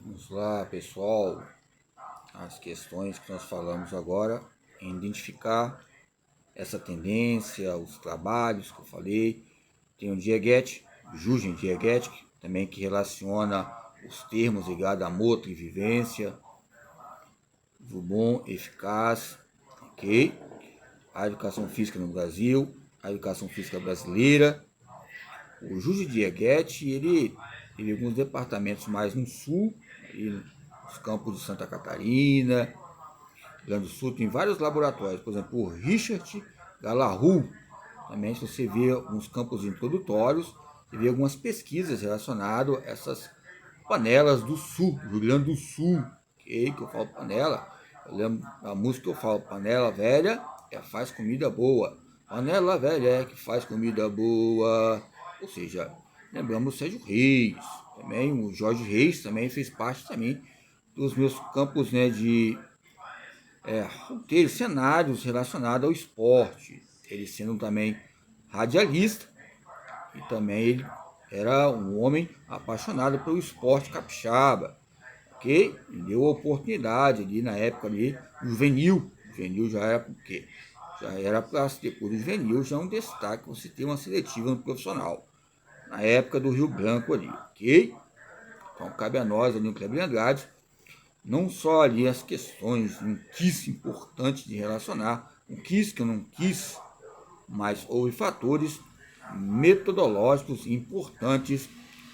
Vamos lá, pessoal. As questões que nós falamos agora em identificar essa tendência, os trabalhos que eu falei. Tem o Diegetic, Jürgen Diegetic, também que relaciona os termos ligados a moto e vivência, do bom, eficaz, ok? A educação física no Brasil, a educação física brasileira. O Jürgen Diegetic, ele teve alguns departamentos mais no sul, nos campos de Santa Catarina, Rio Grande do Sul, tem vários laboratórios, por exemplo, o Richard Galarru, também se você vê alguns campos introdutórios, você vê algumas pesquisas relacionadas a essas panelas do sul, do Rio Grande do Sul, que eu falo panela, eu lembro da música que eu falo, panela velha faz comida boa, panela velha que faz comida boa, ou seja, lembramos o Sérgio Reis, também o Jorge Reis também fez parte também dos meus campos, né, de ter cenários relacionados ao esporte, ele sendo também radialista, e também ele era um homem apaixonado pelo esporte capixaba, ok? E deu oportunidade ali na época ali, juvenil. Juvenil já era porque já era para depois do juvenil já é um destaque você ter uma seletiva no profissional. Na época do Rio Branco ali, ok? Então cabe a nós ali no Kleber Andrade, não só ali as questões, um quis importante de relacionar, um quis que eu não quis, mas houve fatores metodológicos importantes,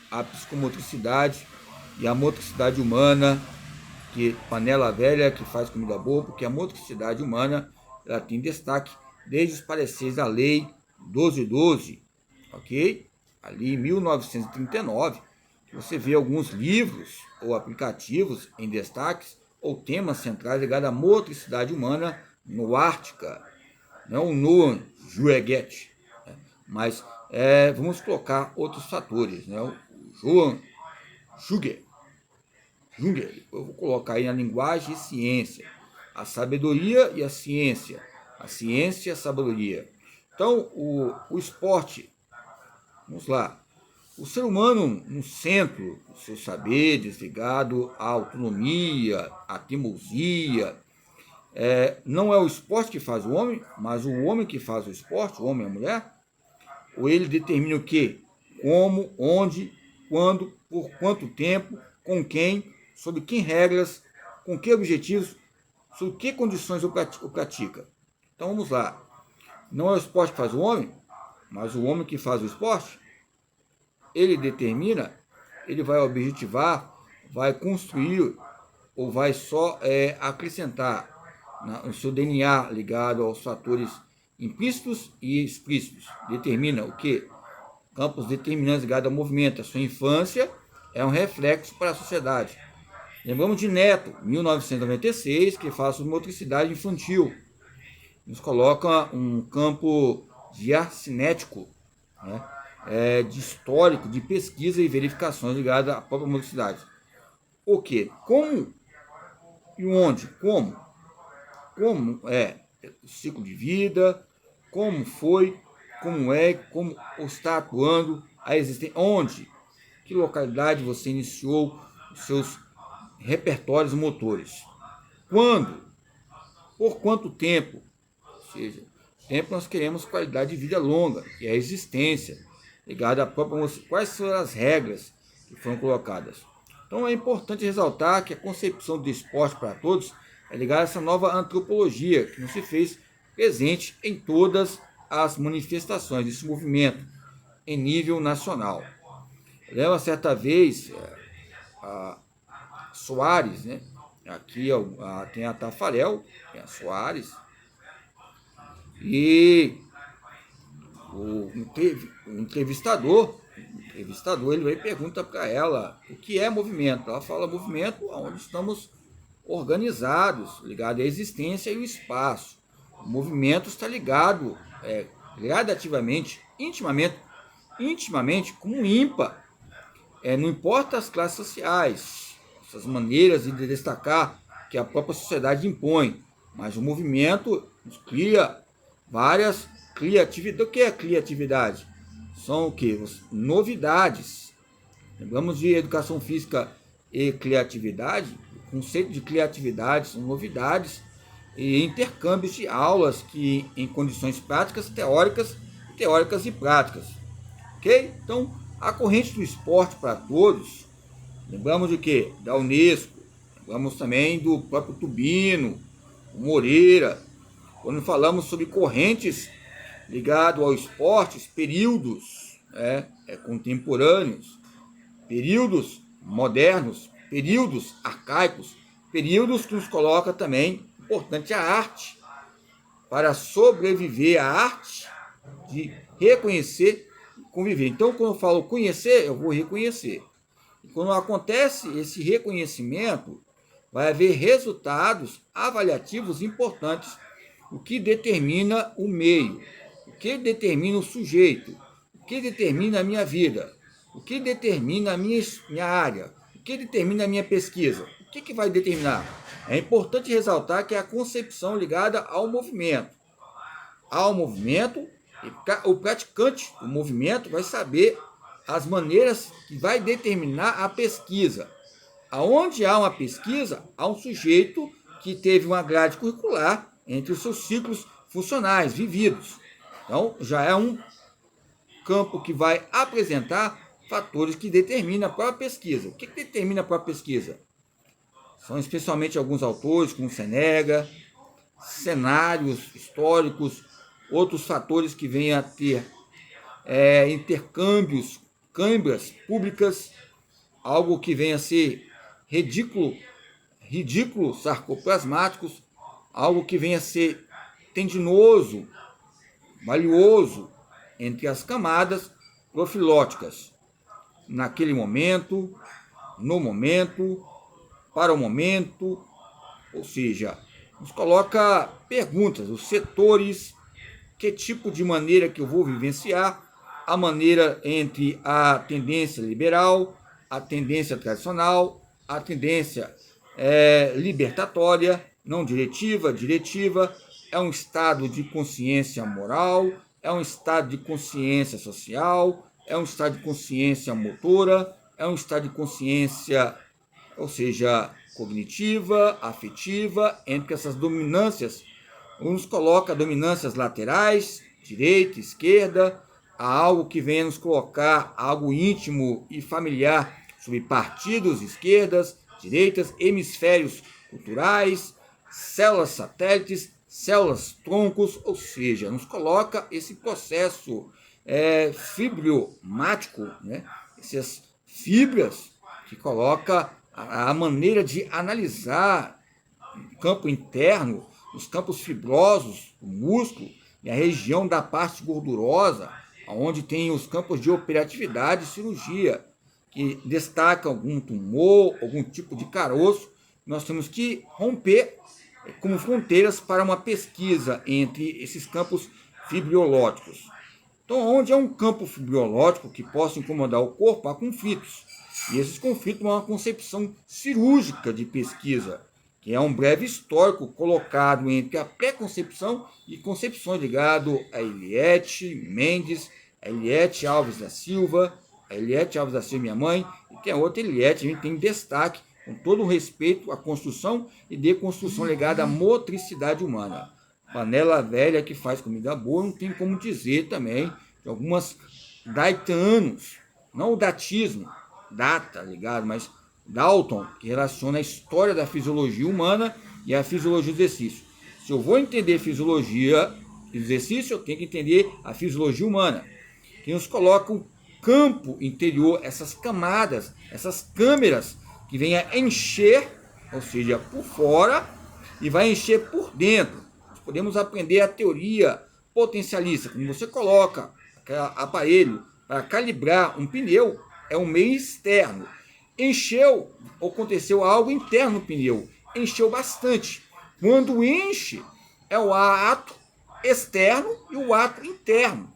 a psicomotricidade e a motricidade humana, que panela velha que faz comida boa, porque a motricidade humana ela tem destaque desde os pareceres da lei 1212, ok? Ali em 1939, você vê alguns livros ou aplicativos em destaques ou temas centrais ligados à motricidade humana no Ártica, não no Jueguete, né? Mas vamos colocar outros fatores, né? O Joan Junger, eu vou colocar aí na linguagem e ciência, a sabedoria e a ciência e a sabedoria. Então, o esporte, vamos lá, o ser humano no centro do seu saber, desligado à autonomia, à teimosia, não é o esporte que faz o homem, mas o homem que faz o esporte, o homem e a mulher, ou ele determina o que, como, onde, quando, por quanto tempo, com quem, sob que regras, com que objetivos, sob que condições o pratica. Então vamos lá, não é o esporte que faz o homem, mas o homem que faz o esporte, ele determina, ele vai objetivar, vai construir ou vai só acrescentar no seu DNA ligado aos fatores implícitos e explícitos. Determina o que? Campos determinantes ligados ao movimento. A sua infância é um reflexo para a sociedade. Lembramos de Neto, 1996, que fala sobre motricidade infantil. Nos coloca um campo de ar cinético, né? De histórico, de pesquisa e verificações ligadas à própria motricidade. O que? Como e onde? Como? Como é o ciclo de vida, como foi, como é, como está atuando, a existência, onde, que localidade você iniciou os seus repertórios motores, quando, por quanto tempo, ou seja, tempo nós queremos qualidade de vida longa, que é a existência, ligada à própria, quais são as regras que foram colocadas. Então é importante ressaltar que a concepção do esporte para todos é ligada a essa nova antropologia que não se fez presente em todas as manifestações desse movimento em nível nacional. Eu lembro certa vez a Soares, né? Aqui tem a Tafarel, tem a Soares, e o entrevistador ele vai e pergunta para ela o que é movimento. Ela fala movimento onde estamos organizados, ligado à existência e o espaço. O movimento está ligado gradativamente, intimamente como ímpar. Não importa as classes sociais, essas maneiras de destacar que a própria sociedade impõe, mas o movimento cria várias criatividades. O que é criatividade? São o que? Novidades. Lembramos de educação física e criatividade. O conceito de criatividade são novidades e intercâmbios de aulas que em condições práticas, teóricas e práticas. Ok? Então, a corrente do esporte para todos, lembramos de quê? Da Unesco, lembramos também do próprio Tubino, Moreira, quando falamos sobre correntes ligadas ao esporte, períodos contemporâneos, períodos modernos, períodos arcaicos, períodos que nos coloca também, importante, a arte. Para sobreviver, a arte de reconhecer e conviver. Então, quando eu falo conhecer, eu vou reconhecer. E quando acontece esse reconhecimento, vai haver resultados avaliativos importantes, o que determina o meio, o que determina o sujeito, o que determina a minha vida, o que determina a minha área, o que determina a minha pesquisa. O que vai determinar? É importante ressaltar que é a concepção ligada ao movimento. Ao movimento, o praticante do movimento vai saber as maneiras que vai determinar a pesquisa. Aonde há uma pesquisa, há um sujeito que teve uma grade curricular entre os seus ciclos funcionais vividos. Então, já é um campo que vai apresentar fatores que determinam a própria pesquisa. O que determina a própria pesquisa? São especialmente alguns autores, como Seneca, cenários históricos, outros fatores que venham a ter intercâmbios, câimbras públicas, algo que venha a ser ridículo sarcoplasmáticos, algo que venha a ser tendinoso, valioso entre as camadas profilóticas. Naquele momento, no momento, para o momento, ou seja, nos coloca perguntas, os setores, que tipo de maneira que eu vou vivenciar, a maneira entre a tendência liberal, a tendência tradicional, a tendência libertatória, não diretiva, é um estado de consciência moral, é um estado de consciência social, é um estado de consciência motora, é um estado de consciência, ou seja, cognitiva, afetiva, entre essas dominâncias, nos coloca dominâncias laterais, direita, esquerda, há algo que vem nos colocar algo íntimo e familiar sobre partidos, esquerdas, direitas, hemisférios culturais, células satélites, células troncos, ou seja, nos coloca esse processo fibriomático, né? Essas fibras que coloca a maneira de analisar o campo interno, os campos fibrosos, o músculo e a região da parte gordurosa, onde tem os campos de operatividade e cirurgia, que destaca algum tumor, algum tipo de caroço. Nós temos que romper como fronteiras para uma pesquisa entre esses campos fibriológicos. Então, onde é um campo fibriológico que possa incomodar o corpo, há conflitos. E esses conflitos são uma concepção cirúrgica de pesquisa, que é um breve histórico colocado entre a pré-concepção e concepções ligado a Eliette Mendes, a Eliette Alves da Silva, minha mãe, e tem a outra Eliette, a gente tem destaque, com todo o respeito à construção e deconstrução ligada à motricidade humana. Panela velha que faz comida boa, não tem como dizer também de algumas daitanos, não o datismo, data ligado, mas Dalton, que relaciona a história da fisiologia humana e a fisiologia do exercício. Se eu vou entender fisiologia do exercício, eu tenho que entender a fisiologia humana, que nos coloca o campo interior, essas camadas, essas câmeras que vêm a encher, ou seja, por fora, e vai encher por dentro. Nós podemos aprender a teoria potencialista, quando você coloca aquele aparelho para calibrar um pneu, é um meio externo. Encheu, aconteceu algo interno no pneu, encheu bastante. Quando enche, é o ato externo e o ato interno,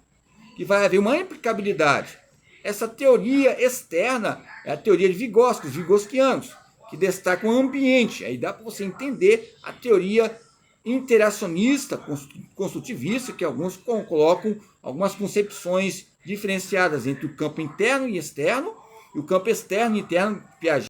que vai haver uma implicabilidade. Essa teoria externa é a teoria de Vygotskianos, que destaca o ambiente. Aí dá para você entender a teoria interacionista, construtivista, que alguns colocam algumas concepções diferenciadas entre o campo interno e externo, e o campo externo e interno, Piaget